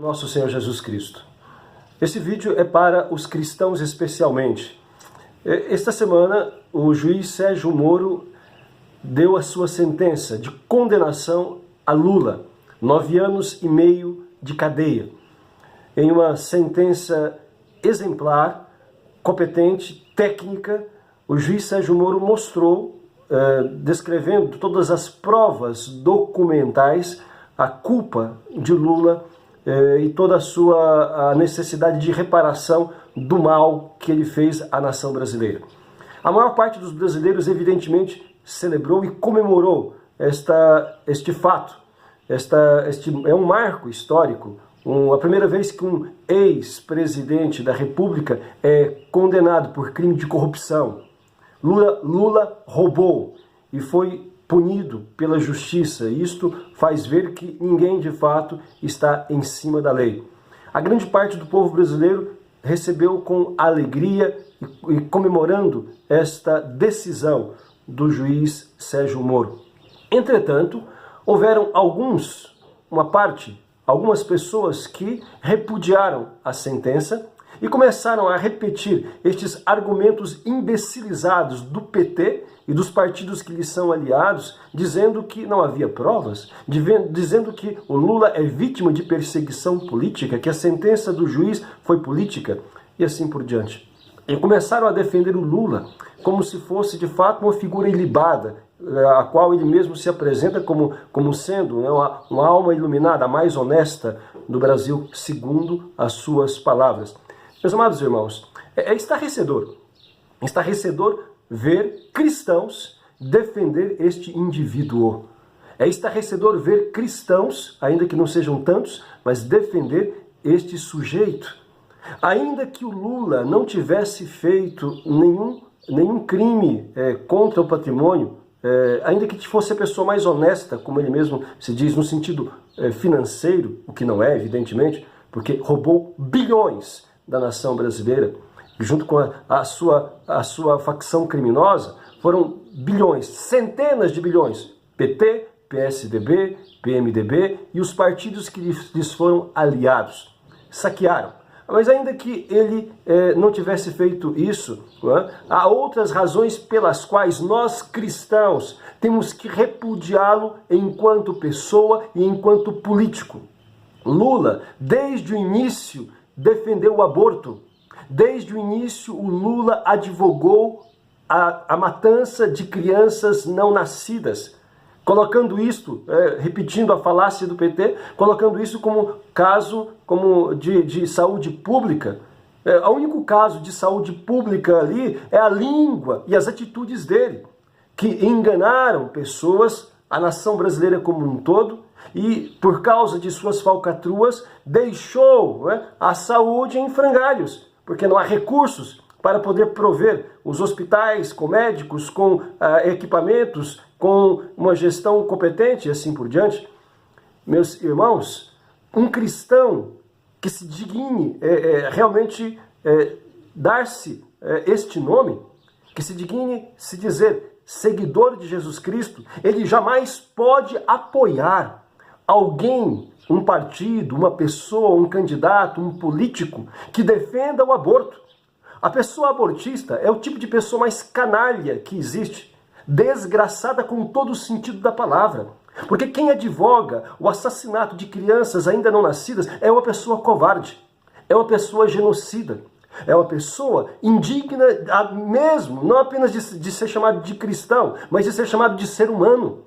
Nosso Senhor Jesus Cristo. Esse vídeo é para os cristãos especialmente. Esta semana, o juiz Sérgio Moro deu a sua sentença de condenação a Lula, 9 anos e meio de cadeia. Em uma sentença exemplar, competente, técnica, o juiz Sérgio Moro mostrou, descrevendo todas as provas documentais, a culpa de Lula e toda a necessidade de reparação do mal que ele fez à nação brasileira. A maior parte dos brasileiros, evidentemente, celebrou e comemorou este fato. É um marco histórico, a primeira vez que um ex-presidente da República é condenado por crime de corrupção. Lula roubou e foi punido pela justiça. Isto faz ver que ninguém de fato está em cima da lei. A grande parte do povo brasileiro recebeu com alegria e comemorando esta decisão do juiz Sérgio Moro. Entretanto, houveram algumas pessoas que repudiaram a sentença e começaram a repetir estes argumentos imbecilizados do PT e dos partidos que lhes são aliados, dizendo que não havia provas, dizendo que o Lula é vítima de perseguição política, que a sentença do juiz foi política e assim por diante. E começaram a defender o Lula como se fosse de fato uma figura ilibada, a qual ele mesmo se apresenta como sendo uma alma iluminada, a mais honesta do Brasil, segundo as suas palavras. Meus amados irmãos, é estarrecedor ver cristãos defender este indivíduo. É estarrecedor ver cristãos, ainda que não sejam tantos, mas defender este sujeito. Ainda que o Lula não tivesse feito nenhum crime contra o patrimônio, ainda que fosse a pessoa mais honesta, como ele mesmo se diz, no sentido financeiro, o que não é, evidentemente, porque roubou bilhões da nação brasileira, junto com a sua facção criminosa, foram bilhões, centenas de bilhões, PT, PSDB, PMDB e os partidos que lhes foram aliados, saquearam. Mas ainda que ele não tivesse feito isso, há outras razões pelas quais nós cristãos temos que repudiá-lo enquanto pessoa e enquanto político. Lula, desde o início, defendeu o aborto. Desde o início, o Lula advogou a matança de crianças não nascidas, colocando isto, repetindo a falácia do PT, colocando isso como caso de saúde pública. O único caso de saúde pública ali é a língua e as atitudes dele, que enganaram pessoas, a nação brasileira como um todo, e por causa de suas falcatruas deixou a saúde em frangalhos, porque não há recursos para poder prover os hospitais com médicos, com equipamentos, com uma gestão competente e assim por diante. Meus irmãos, um cristão que se digne realmente dar-se este nome, que se digne se dizer seguidor de Jesus Cristo, ele jamais pode apoiar alguém, um partido, uma pessoa, um candidato, um político que defenda o aborto. A pessoa abortista é o tipo de pessoa mais canalha que existe, desgraçada com todo o sentido da palavra. Porque quem advoga o assassinato de crianças ainda não nascidas é uma pessoa covarde, é uma pessoa genocida, é uma pessoa indigna mesmo, não apenas de ser chamado de cristão, mas de ser chamado de ser humano,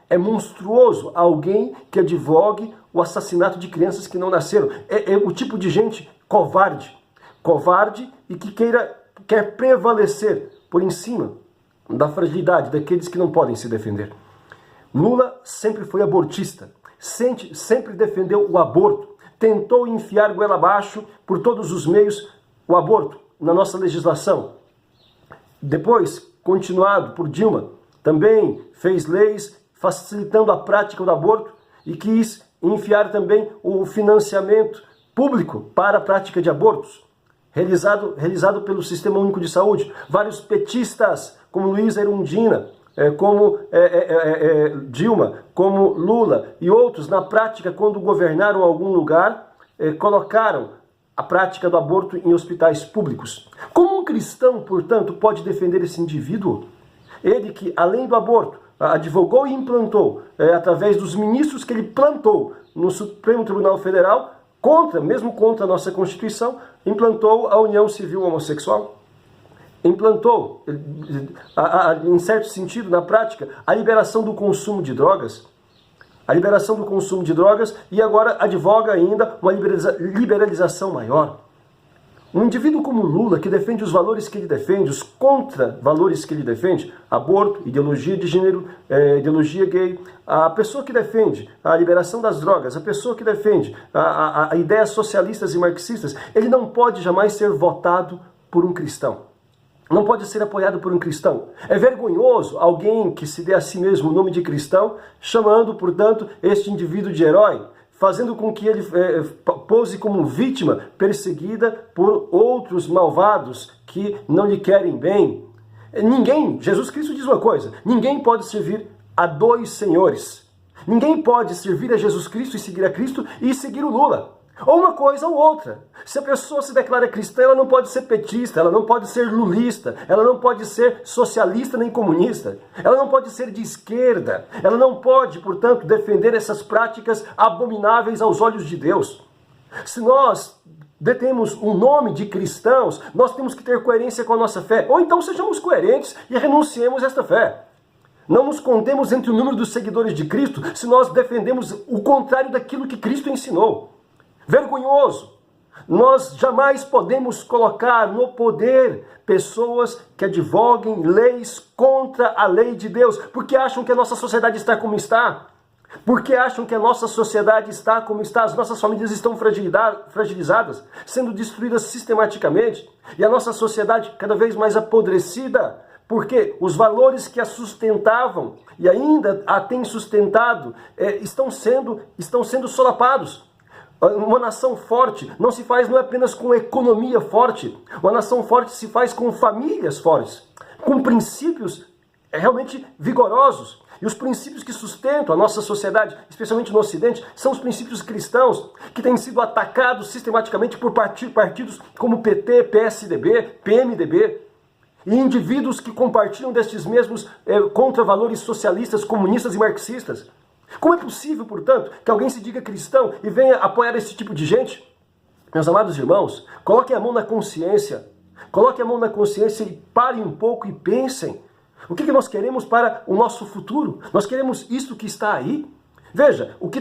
É monstruoso alguém que advogue o assassinato de crianças que não nasceram. É o tipo de gente covarde e que quer prevalecer por em cima da fragilidade daqueles que não podem se defender. Lula sempre foi abortista, sempre defendeu o aborto, tentou enfiar goela abaixo por todos os meios o aborto na nossa legislação. Depois, continuado por Dilma, também fez leis facilitando a prática do aborto e quis enfiar também o financiamento público para a prática de abortos, realizado pelo Sistema Único de Saúde. Vários petistas, como Luiza Erundina, como Dilma, como Lula e outros, na prática, quando governaram algum lugar, colocaram a prática do aborto em hospitais públicos. Como um cristão, portanto, pode defender esse indivíduo? Ele que, além do aborto, advogou e implantou, através dos ministros que ele plantou no Supremo Tribunal Federal, mesmo contra a nossa Constituição, implantou a união civil homossexual. Implantou, em certo sentido, na prática, a liberação do consumo de drogas. A liberação do consumo de drogas e agora advoga ainda uma liberalização maior. Um indivíduo como Lula, que defende os valores que ele defende, os contra-valores que ele defende, aborto, ideologia de gênero, ideologia gay, a pessoa que defende a liberação das drogas, a pessoa que defende a ideias socialistas e marxistas, ele não pode jamais ser votado por um cristão. Não pode ser apoiado por um cristão. É vergonhoso alguém que se dê a si mesmo o nome de cristão, chamando, portanto, este indivíduo de herói, fazendo com que ele pose como vítima perseguida por outros malvados que não lhe querem bem. Jesus Cristo diz uma coisa, ninguém pode servir a dois senhores. Ninguém pode servir a Jesus Cristo e seguir a Cristo e seguir o Lula. Ou uma coisa ou outra. Se a pessoa se declara cristã, ela não pode ser petista, ela não pode ser lulista, ela não pode ser socialista nem comunista, ela não pode ser de esquerda, ela não pode, portanto, defender essas práticas abomináveis aos olhos de Deus. Se nós detemos um nome de cristãos, nós temos que ter coerência com a nossa fé, ou então sejamos coerentes e renunciemos a esta fé. Não nos contemos entre o número dos seguidores de Cristo se nós defendemos o contrário daquilo que Cristo ensinou. Vergonhoso! Nós jamais podemos colocar no poder pessoas que advoguem leis contra a lei de Deus, porque acham que a nossa sociedade está como está. Porque acham que a nossa sociedade está como está, as nossas famílias estão fragilizadas, sendo destruídas sistematicamente, e a nossa sociedade cada vez mais apodrecida, porque os valores que a sustentavam e ainda a têm sustentado estão sendo solapados. Uma nação forte não se faz não é apenas com economia forte. Uma nação forte se faz com famílias fortes, com princípios realmente vigorosos. E os princípios que sustentam a nossa sociedade, especialmente no Ocidente, são os princípios cristãos, que têm sido atacados sistematicamente por partidos como PT, PSDB, PMDB, e indivíduos que compartilham destes mesmos contra-valores socialistas, comunistas e marxistas. Como é possível, portanto, que alguém se diga cristão e venha apoiar esse tipo de gente? Meus amados irmãos, coloquem a mão na consciência. Coloquem a mão na consciência e parem um pouco e pensem. O que nós queremos para o nosso futuro? Nós queremos isto que está aí? Veja, o que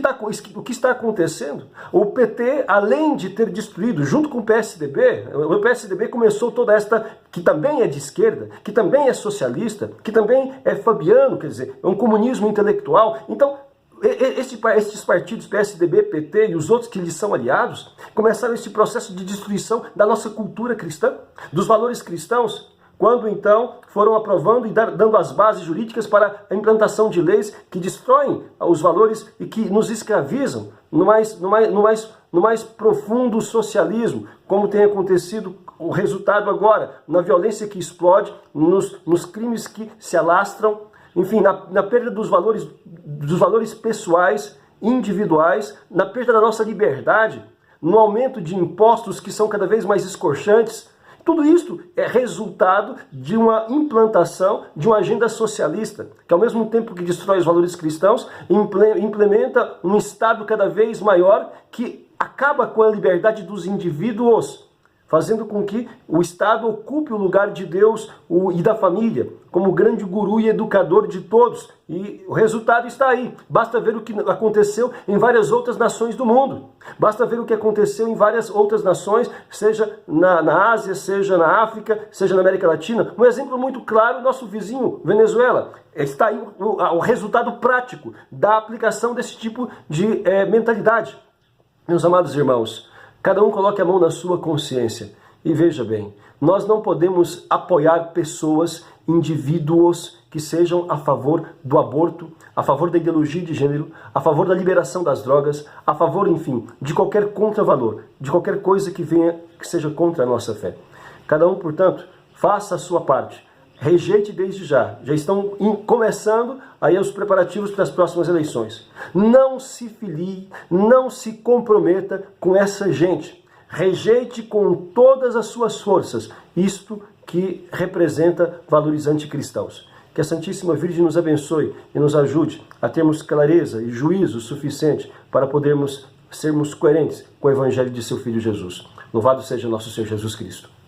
está acontecendo? O PT, além de ter destruído, junto com o PSDB começou toda esta, que também é de esquerda, que também é socialista, que também é fabiano, quer dizer, é um comunismo intelectual. Então, estes partidos, PSDB, PT e os outros que lhes são aliados, começaram esse processo de destruição da nossa cultura cristã, dos valores cristãos, quando então foram aprovando e dando as bases jurídicas para a implantação de leis que destroem os valores e que nos escravizam no mais profundo socialismo, como tem acontecido o resultado agora, na violência que explode, nos crimes que se alastram, enfim, na perda dos valores pessoais, individuais, na perda da nossa liberdade, no aumento de impostos que são cada vez mais escorchantes. Tudo isso é resultado de uma implantação de uma agenda socialista, que ao mesmo tempo que destrói os valores cristãos, implementa um Estado cada vez maior que acaba com a liberdade dos indivíduos, fazendo com que o Estado ocupe o lugar de Deus e da família, como grande guru e educador de todos. E o resultado está aí. Basta ver o que aconteceu em várias outras nações do mundo. Basta ver o que aconteceu em várias outras nações, seja na Ásia, seja na África, seja na América Latina. Um exemplo muito claro, nosso vizinho, Venezuela. Está aí o resultado prático da aplicação desse tipo de mentalidade. Meus amados irmãos, cada um coloque a mão na sua consciência e veja bem, nós não podemos apoiar pessoas, indivíduos que sejam a favor do aborto, a favor da ideologia de gênero, a favor da liberação das drogas, a favor, enfim, de qualquer contravalor, de qualquer coisa que venha que seja contra a nossa fé. Cada um, portanto, faça a sua parte. rejeite desde já. Já estão começando aí os preparativos para as próximas eleições. Não se filie, não se comprometa com essa gente. Rejeite com todas as suas forças isto que representa valores anticristãos. Que a Santíssima Virgem nos abençoe e nos ajude a termos clareza e juízo suficiente para podermos sermos coerentes com o Evangelho de seu Filho Jesus. Louvado seja nosso Senhor Jesus Cristo.